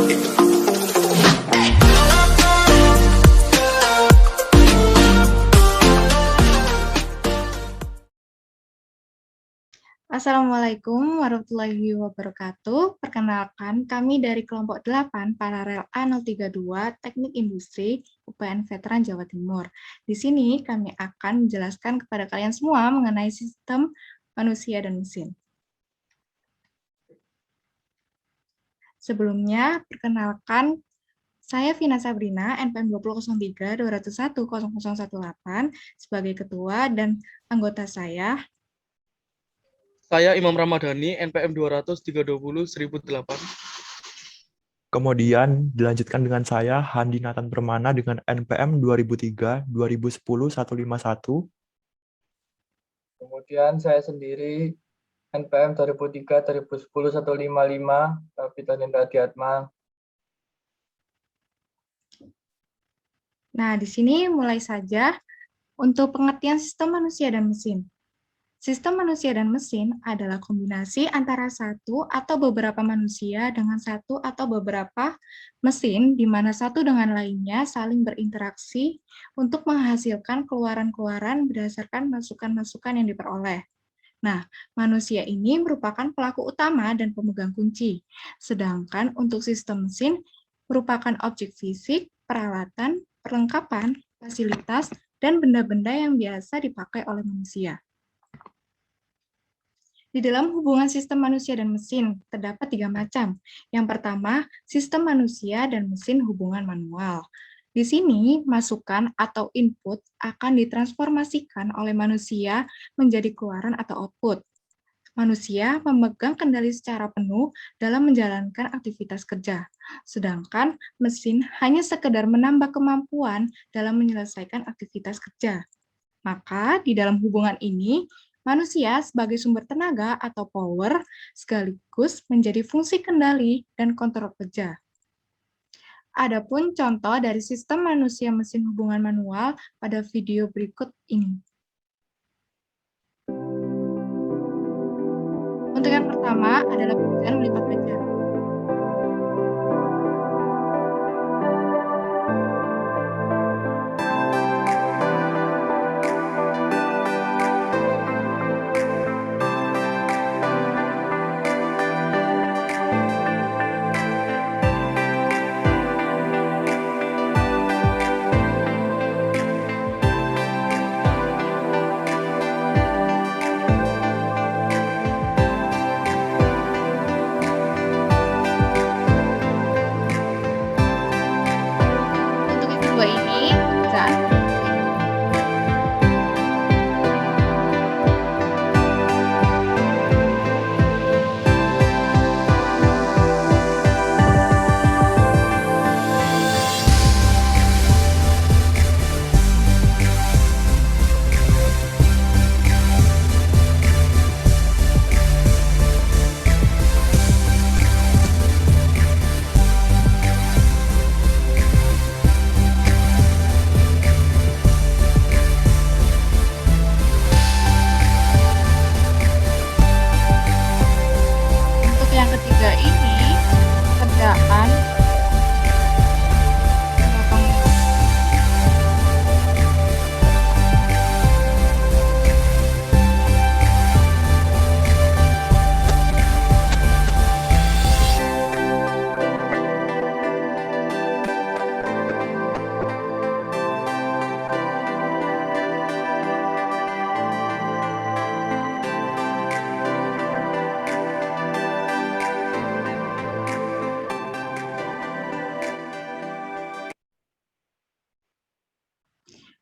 Assalamualaikum warahmatullahi wabarakatuh. Perkenalkan, kami dari kelompok 8 Paralel A032 Teknik Industri UPN Veteran Jawa Timur. Di sini kami akan menjelaskan kepada kalian semua mengenai sistem manusia dan mesin. Sebelumnya, perkenalkan, saya Vina Sabrina, NPM 2003-201-0018, sebagai ketua dan anggota saya. Saya Imam Ramadhani, NPM 200-320-1008. Kemudian dilanjutkan dengan saya, Handi Nathan Permana dengan NPM 2003-2010-151. Kemudian saya sendiri NPM 2003-2010-155, Pitaninda Adiatma. Nah, di sini mulai saja untuk pengertian sistem manusia dan mesin. Sistem manusia dan mesin adalah kombinasi antara satu atau beberapa manusia dengan satu atau beberapa mesin, di mana satu dengan lainnya saling berinteraksi untuk menghasilkan keluaran-keluaran berdasarkan masukan-masukan yang diperoleh. Nah, manusia ini merupakan pelaku utama dan pemegang kunci, sedangkan untuk sistem mesin merupakan objek fisik, peralatan, perlengkapan, fasilitas, dan benda-benda yang biasa dipakai oleh manusia. Di dalam hubungan sistem manusia dan mesin, terdapat 3 macam. Yang pertama, sistem manusia dan mesin hubungan manual. Di sini, masukan atau input akan ditransformasikan oleh manusia menjadi keluaran atau output. Manusia memegang kendali secara penuh dalam menjalankan aktivitas kerja, sedangkan mesin hanya sekedar menambah kemampuan dalam menyelesaikan aktivitas kerja. Maka, di dalam hubungan ini, manusia sebagai sumber tenaga atau power sekaligus menjadi fungsi kendali dan kontrol kerja. Adapun contoh dari sistem manusia mesin hubungan manual pada video berikut ini. Untuk yang pertama adalah pekerjaan melipat baja.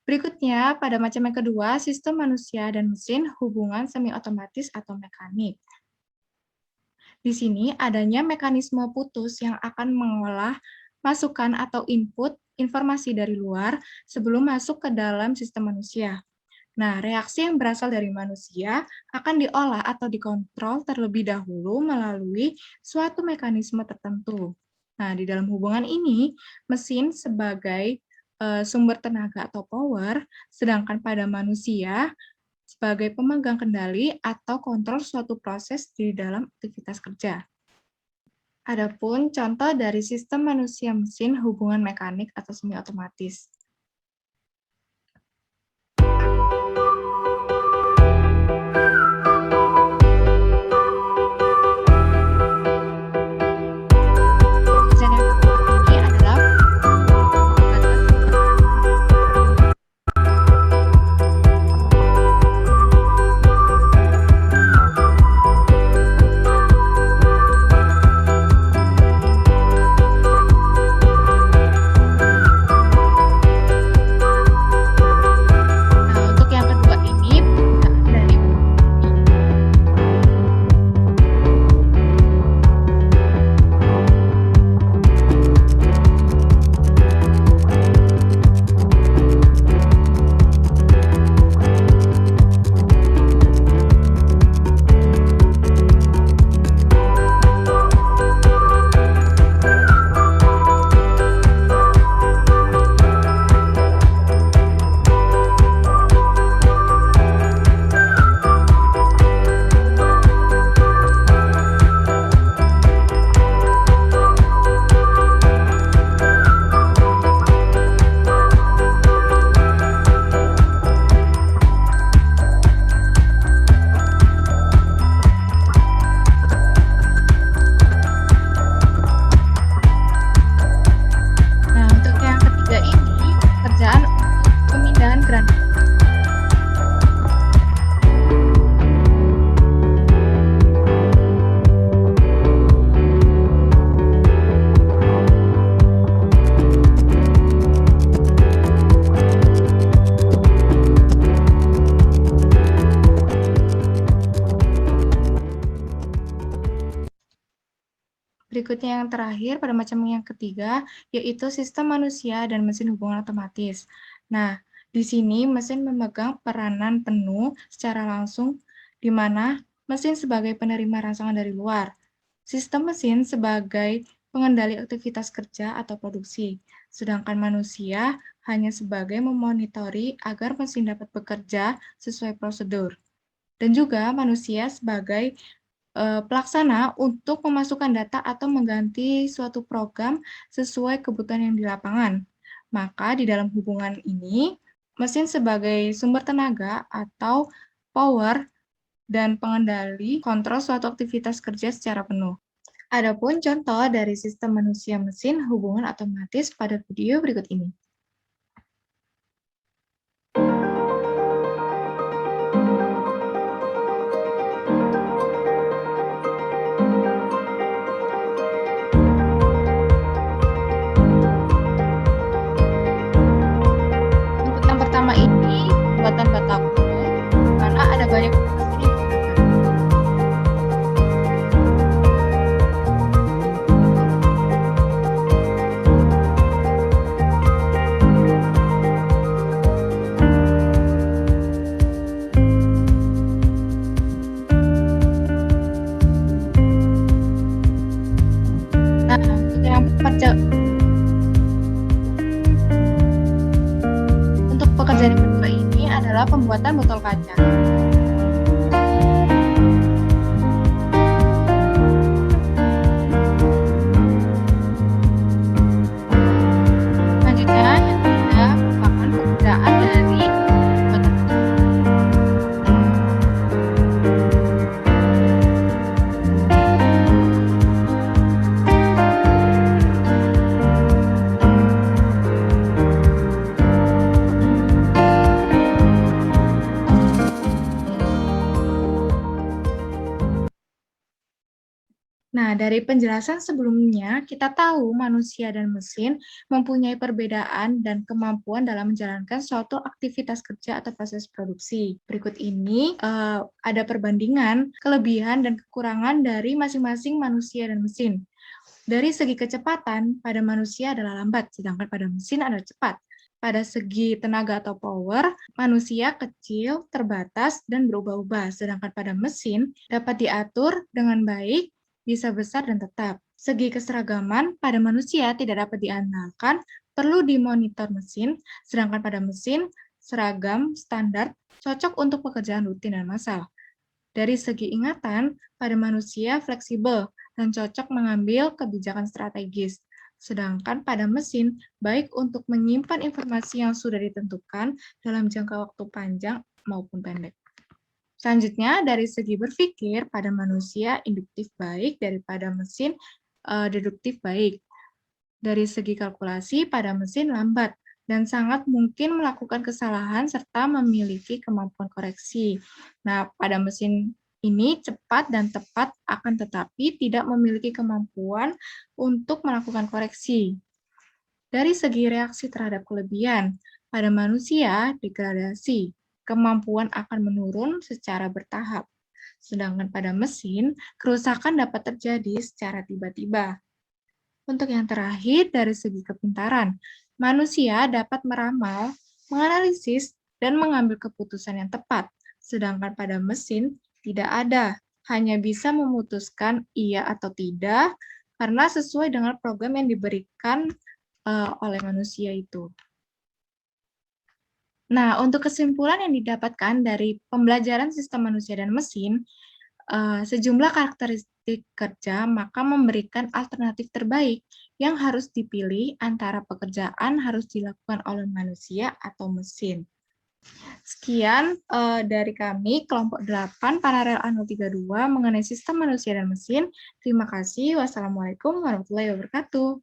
Berikutnya, pada macam yang kedua, sistem manusia dan mesin hubungan semi-otomatis atau mekanik. Di sini adanya mekanisme putus yang akan mengolah masukan atau input informasi dari luar sebelum masuk ke dalam sistem manusia. Nah, reaksi yang berasal dari manusia akan diolah atau dikontrol terlebih dahulu melalui suatu mekanisme tertentu. Nah, di dalam hubungan ini, mesin sebagai sumber tenaga atau power, sedangkan pada manusia sebagai pemegang kendali atau kontrol suatu proses di dalam aktivitas kerja. Adapun contoh dari sistem manusia-mesin hubungan mekanik atau semi otomatis. Pekerjaan yang pertama ini adalah untuk yang kedua ini penggunaan dari untuk yang ketiga ini pekerjaan untuk pemindahan granula. Berikutnya yang terakhir pada macam yang ketiga, yaitu sistem manusia dan mesin hubungan otomatis. Nah, di sini mesin memegang peranan penuh secara langsung, di mana mesin sebagai penerima rangsangan dari luar. Sistem mesin sebagai pengendali aktivitas kerja atau produksi, sedangkan manusia hanya sebagai memonitori agar mesin dapat bekerja sesuai prosedur. Dan juga manusia sebagai pelaksana untuk memasukkan data atau mengganti suatu program sesuai kebutuhan yang di lapangan. Maka di dalam hubungan ini, mesin sebagai sumber tenaga atau power dan pengendali kontrol suatu aktivitas kerja secara penuh. Adapun contoh dari sistem manusia-mesin hubungan otomatis pada video berikut ini. Ini buatan batako, karena ada banyak mesin yang digunakan. Nah, untuk yang pekerjaan yang kedua ini adalah pembuatan botol kaca. Selanjutnya, yang ketiga merupakan penggunaan dari botol kaca. Nah, dari penjelasan sebelumnya, kita tahu manusia dan mesin mempunyai perbedaan dan kemampuan dalam menjalankan suatu aktivitas kerja atau proses produksi. Berikut ini ada perbandingan kelebihan dan kekurangan dari masing-masing manusia dan mesin. Dari segi kecepatan, pada manusia adalah lambat, sedangkan pada mesin adalah cepat. Pada segi tenaga atau power, manusia kecil, terbatas, dan berubah-ubah, sedangkan pada mesin dapat diatur dengan baik, bisa besar dan tetap. Segi keseragaman, pada manusia tidak dapat diandalkan, perlu dimonitor mesin, sedangkan pada mesin, seragam, standar, cocok untuk pekerjaan rutin dan massal. Dari segi ingatan, pada manusia fleksibel dan cocok mengambil kebijakan strategis. Sedangkan pada mesin, baik untuk menyimpan informasi yang sudah ditentukan dalam jangka waktu panjang maupun pendek. Selanjutnya, dari segi berpikir, pada manusia induktif baik daripada mesin deduktif baik. Dari segi kalkulasi, pada mesin lambat dan sangat mungkin melakukan kesalahan serta memiliki kemampuan koreksi. Nah, pada mesin ini cepat dan tepat akan tetapi tidak memiliki kemampuan untuk melakukan koreksi. Dari segi reaksi terhadap kelebihan, pada manusia degradasi, kemampuan akan menurun secara bertahap. Sedangkan pada mesin, kerusakan dapat terjadi secara tiba-tiba. Untuk yang terakhir, dari segi kepintaran, manusia dapat meramal, menganalisis, dan mengambil keputusan yang tepat. Sedangkan pada mesin, tidak ada, hanya bisa memutuskan iya atau tidak, karena sesuai dengan program yang diberikan oleh manusia itu. Nah, untuk kesimpulan yang didapatkan dari pembelajaran sistem manusia dan mesin, sejumlah karakteristik kerja maka memberikan alternatif terbaik yang harus dipilih antara pekerjaan harus dilakukan oleh manusia atau mesin. Sekian dari kami, kelompok 8, Paralel A032 mengenai sistem manusia dan mesin. Terima kasih. Wassalamualaikum warahmatullahi wabarakatuh.